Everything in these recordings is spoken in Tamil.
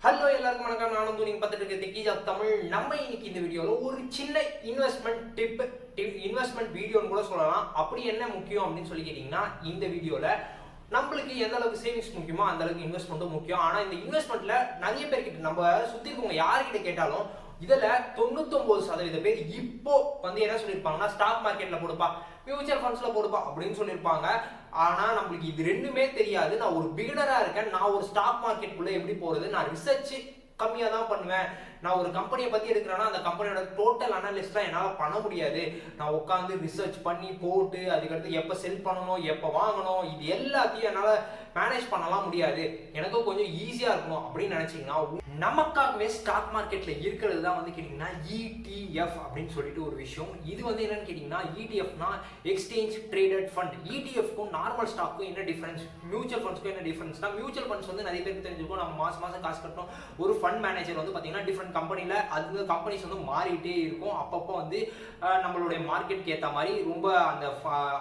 ஹலோ எல்லாருக்கும் வணக்கம். நானும் நீங்க பார்த்துட்டு இருக்க TechyJock தமிழ். நம்ம இன்னைக்கு இந்த வீடியோல ஒரு சின்ன இன்வெஸ்ட்மெண்ட் வீடியோன்னு கூட சொல்லலாம். அப்படி என்ன முக்கியம் அப்படின்னு சொல்லி கேட்டீங்கன்னா, இந்த வீடியோல நம்மளுக்கு எந்த அளவுக்கு சேவிங்ஸ் முக்கியமோ அந்த அளவுக்கு இன்வெஸ்ட்மெண்ட்டும் முக்கியம். ஆனா இந்த இன்வெஸ்ட்மெண்ட்ல நிறைய பேர்கிட்ட நம்ம சுத்தி இருக்கவங்க யார்கிட்ட கேட்டாலும் இதுல 99% பேர் இப்போ என்ன சொல்லியிருப்பாங்கன்னா, ஸ்டாக் மார்க்கெட்ல போடுப்பா, மியூச்சுவல் ஃபண்ட்ஸ்ல போடுப்பா அப்படின்னு சொல்லியிருப்பாங்க. ஆனா நம்மளுக்கு இது ரெண்டுமே தெரியாது. நான் ஒரு பிகினரா இருக்கேன், நான் ஒரு ஸ்டாக் மார்க்கெட் குள்ள எப்படி போறது, நான் ரிசர்ச் கம்மியா தான் பண்ணுவேன். நான் ஒரு கம்பெனியை பத்தி எடுக்கிறேன்னா அந்த கம்பெனியோட டோட்டல் அனாலிசிஸ்லாம் என்னால் பண்ண முடியாது. நான் உட்காந்து ரிசர்ச் பண்ணி போட்டு அதுக்கடுத்து எப்போ செல் பண்ணணும், எப்போ வாங்கணும், இது எல்லாத்தையும் என்னால் மேனேஜ் பண்ணலாம் முடியாது. எனக்கும் கொஞ்சம் ஈஸியாக இருக்கணும் அப்படின்னு நினைச்சீங்கன்னா, நமக்காகவே ஸ்டாக் மார்க்கெட்ல இருக்கிறது தான் கேட்டீங்கன்னா ETF அப்படின்னு சொல்லிட்டு ஒரு விஷயம். இது என்னன்னு கேட்டீங்கன்னா, ETFனா எக்ஸ்சேஞ்ச் ட்ரேடட் ஃபண்ட். ETFக்கும் நார்மல் ஸ்டாக்கும் என்ன டிஃபரன்ஸ், மியூச்சுவல் ஃபண்ட்ஸ்க்கும் என்ன டிஃபரன்ஸ்னா, மியூச்சுவல் ஃபண்ட்ஸ் நிறைய பேருக்கு தெரிஞ்சிருக்கும். நம்ம மாசம் காசு கட்டணும். ஒரு ஃபண்ட் மேனேஜர் பார்த்தீங்கன்னா டிஃபரெண்ட் கம்பெனில அது கம்பெனிஸ் மாறிட்டே இருக்கும். அப்பப்போ நம்மளுடைய மார்க்கெட்டுக்கு ஏற்ற மாதிரி ரொம்ப அந்த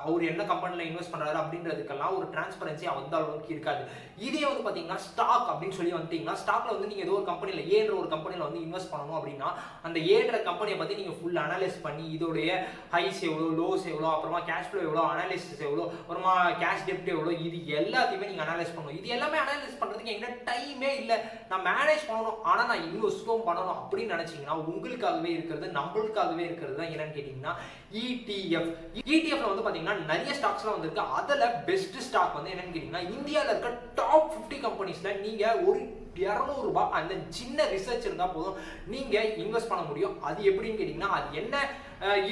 அவர் என்ன கம்பெனில இன்வெஸ்ட் பண்றாரு அப்படின்றதுக்கெல்லாம் ஒரு டிரான்ஸ்பரன்சி அந்த அளவுக்கு இருக்காது. இதே பார்த்தீங்கன்னா ஸ்டாக் அப்படின்னு சொல்லி வந்துட்டீங்கன்னா, ஸ்டாக்ல நீங்க ஏதோ ஒரு கம்பெனில ஏன்ற ஒரு கம்பெனில இன்வெஸ்ட் பண்ணணும் அப்படின்னா, அந்த ஏன்ற கம்பெனியை பத்தி நீங்க ஃபுல் அனலைஸ் பண்ணி இதோடைய ஹைஸ் எவ்வளோ, லோஸ் எவ்வளோ, அப்புறமா கேஷ் ஃப்ளோ எவ்வளோ, அனாலிசிஸ் எவ்வளோ, அப்புறமா கேஷ் டெப்ட் எவ்வளோ, இது எல்லாத்தையுமே நீங்க அனலைஸ் பண்ணணும். இது எல்லாமே அனலைஸ் பண்றதுக்கு என்கிட்ட டைமே இல்லை. நான் மேனேஜ் பண்ணணும், ஆனா நான் இன்வெஸ்டும் பண்ணணும் அப்படின்னு நினைச்சீங்கன்னா, உங்களுக்காகவே இருக்கிறது, நம்மளுக்காகவே இருக்கிறது தான் என்னன்னு கேட்டீங்கன்னா ETF. ETFல பாத்தீங்கன்னா நிறைய ஸ்டாக்ஸ்லாம் இருக்கு. அதுல பெஸ்ட் ஸ்டாக் என்னன்னு கேட்டீங்கன்னா, இந்தியால இருக்க டாப் 50 கம்பெனிஸ்ல நீங்க ஒரு 200 ரூபாய் அந்த சின்ன ரிசர்ச் இருந்தா போதும், நீங்க இன்வெஸ்ட் பண்ண முடியும். அது எப்படின்னு கேட்டீங்கன்னா, அது என்ன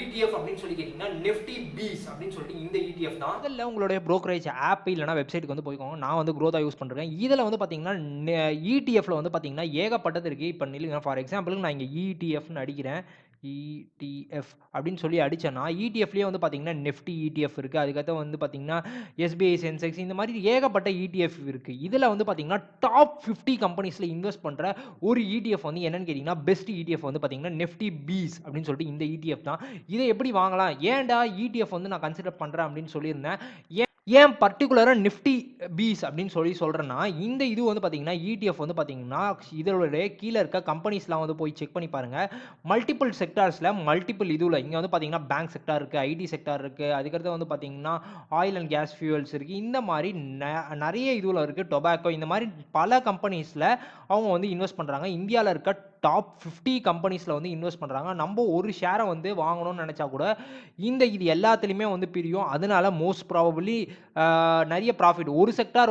ETF அப்படின்னு சொல்லி கேட்டீங்கன்னா, nifty bees அப்படின்னு சொல்லிட்டு இந்த ETF தான். அதில் உங்களுடைய brokerage ஆப் இல்லைனா வெப்சைட்டுக்கு போய்க்கோங்க. நான் groww தான் யூஸ் பண்றேன். இதில் பார்த்தீங்கன்னா ETFல பார்த்தீங்கன்னா ஏகப்பட்டது இருக்கு. இப்போ நில்லுங்க, ஃபார் எக்ஸாம்பிளுக்கு நான் இங்கே ETFன்னு அடிக்கிறேன். ETF அப்படின்னு சொல்லி அடிச்சேன்னா, ETFலயே பார்த்தீங்கன்னா நிஃப்டி ETF இருக்கு. அதுக்கப்புறம் பார்த்தீங்கன்னா SBI சென்செக்ஸ், இந்த மாதிரி ஏகப்பட்ட ETF இருக்கு. இதில் பார்த்தீங்கன்னா டாப் 50 கம்பெனிஸ்ல இன்வெஸ்ட் பண்ற ஒரு ETF என்னன்னு கேட்டீங்கன்னா, பெஸ்ட் ETF பார்த்தீங்கன்னா நிஃப்டி பீஸ் அப்படின்னு சொல்லிட்டு இந்த ETF தான். இதை எப்படி வாங்கலாம், ஏன்டா ETF நான் கன்சிடர் பண்றேன் அப்படின்னு சொல்லியிருந்தேன். ஏன் பர்டிகுலரா நிஃப்டி பீஸ் அப்படின்னு சொல்றேன்னா, இந்த இது பார்த்தீங்கன்னா ETF பார்த்தீங்கன்னா இதோட கீழே இருக்க கம்பெனிஸ்லாம் போய் செக் பண்ணி பாருங்க. மல்டிபிள் செக்டார்ஸ்ல மல்டிபிள் இதுல இங்க பார்த்தீங்கன்னா பேங்க் செக்டார் இருக்கு, ஐடி செக்டார் இருக்கு, அதுக்கடுத்து பார்த்தீங்கன்னா ஆயில் அண்ட் கேஸ் ஃபியூவல்ஸ் இருக்கு. இந்த மாதிரி நிறைய இதுல இருக்கு, டொபாக்கோ, இந்த மாதிரி பல கம்பெனிஸ்ல அவங்க இன்வெஸ்ட் பண்றாங்க. இந்தியாவில் இருக்க டாப் 50 கம்பெனிஸ்ல இன்வெஸ்ட் பண்றாங்க. நம்ம ஒரு ஷேரை வாங்கணும்னு நினைச்சா கூட இது எல்லாத்துலயுமே பிரியும். அதனால மோஸ்ட் ப்ராபபிலி நிறைய ப்ராஃபிட், ஒரு செக்டார்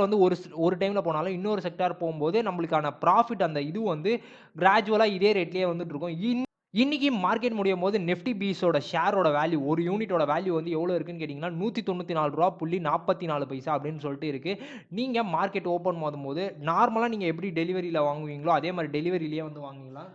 ஒரு டைம்ல போனாலும் இன்னொரு செக்டார் போகும்போது நம்மளுக்கான ப்ராஃபிட் அந்த இது கிராஜுவலா இதே ரேட்லயே இருக்கும். இன்னைக்கு மார்க்கெட் முடியும் போது நிஃப்டி பீஸோட ஷேரோட வேல்யூ, ஒரு யூனிட்டோட வேல்யூ எவ்வளோ இருக்குன்னு கேட்டிங்கன்னா 194.44 அப்படின்னு சொல்லிட்டு இருக்கு. நீங்கள் மார்க்கெட் ஓப்பன் போது நார்மலாக நீங்கள் எப்படி டெலிவரியில் வாங்குவீங்களோ அதே மாதிரி டெலிவரியிலேயே வாங்குவீங்களா.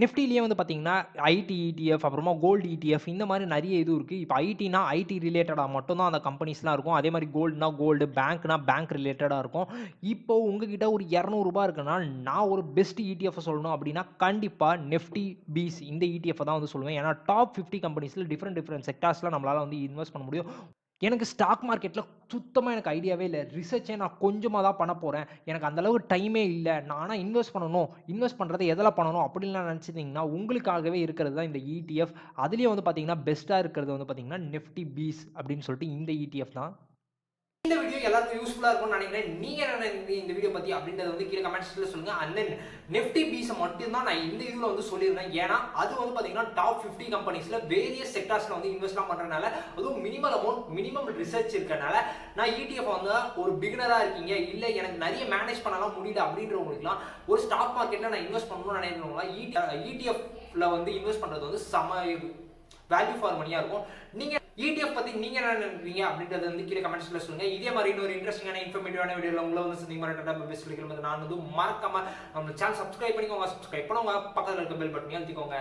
நிஃப்டிலேயே பார்த்தீங்கன்னா ஐடி ETF, அப்புறமா கோல்டு ETF, இந்த மாதிரி நிறைய இது இருக்குது. இப்போ ஐடினா ஐடி ரிலேட்டடாக மட்டும்தான் அந்த கம்பெனிஸ்லாம் இருக்கும். அதே மாதிரி கோல்டுனா கோல்டு, பேங்க்னா பேங்க் ரிலேட்டடாக இருக்கும். இப்போ உங்ககிட்ட ஒரு 200 ரூபாய் இருக்குன்னா, நான் ஒரு பெஸ்ட் ETF சொல்லணும் அப்படின்னா கண்டிப்பாக நிஃப்டி பீஸ் இந்த ETF தான் சொல்லுவேன். ஏன்னா டாப் 50 கம்பெனிஸில் டிஃப்ரெண்ட் செக்டார்ஸ்லாம் நம்மளால் இன்வெஸ்ட் பண்ண முடியும். எனக்கு ஸ்டாக் மார்க்கெட்டில் சுத்தமாக எனக்கு ஐடியாவே இல்லை. ரிசர்ச்சே நான் கொஞ்சமாக தான் பண்ண போகிறேன். எனக்கு அந்தளவுக்கு டைமே இல்லை. நான் ஆனால் இன்வெஸ்ட் பண்ணணும், இன்வெஸ்ட் பண்ணுறது எதில் பண்ணணும் அப்படின்லாம் நினச்சிட்டிங்கன்னா, உங்களுக்காகவே இருக்கிறது தான் இந்த ETF. அதுலேயும் பார்த்தீங்கன்னா பெஸ்ட்டாக இருக்கிறது பார்த்தீங்கன்னா நிஃப்டி பீஸ் அப்படின்னு சொல்லிட்டு இந்த ETF தான். இந்த வீடியோ எல்லாருக்கும் யூஸ்ஃபுல்லா இருக்கும்னு நினைக்கிறேன். நீங்க என்ன நினைக்கிறீங்க இந்த வீடியோ பத்தி அப்படின்றத கீழே கமெண்ட்ஸ்ல சொல்லுங்க. அண்ட் தென் நிஃப்டி பீஸ் மட்டும் தான் நான் இந்த இதுல சொல்லியிருந்தேன். ஏன்னா அது பாத்தீங்கன்னா டாப் 50 கம்பெனிஸ்ல வேரியஸ் செக்டார்ஸ்ல இன்வெஸ்ட்லாம் பண்றதுனால, அதுவும் மினிமல் அமௌண்ட், மினிமம் ரிசர்ச் இருக்கனால, நான் ETF ஒரு பிகினரா இருக்கீங்க, இல்ல எனக்கு நிறைய மேனேஜ் பண்ணலாம் முடியல அப்படின்றவங்களுக்குலாம், ஒரு ஸ்டாக் மார்க்கெட்ல நான் இன்வெஸ்ட் பண்ணணும்னு நினைக்கிறவங்களா ETFல இன்வெஸ்ட் பண்றது செம வேல்யூ ஃபார் மணியா இருக்கும். நீங்க ETF பத்தி நீங்க என்ன நினைக்கிறீங்க அப்படின்றத கீழே கமெண்ட்ஸ்ல சொல்லுங்க. இதே மாதிரி இன்னொரு இன்ட்ரெஸ்டிங்கான இன்ஃபர்மேட்டிவான வீடியோல உங்களை சந்திக்க மாதிரி பெஸ்ட் நான் மறக்காம நம்ம சேனல் சப்ஸ்கிரைப் பண்ணிக்கோங்க. சப்ஸ்கிரைப் பண்ணுங்க, பக்கத்துல இருக்க பெல் பட்டனையும் அழுத்திக்கோங்க.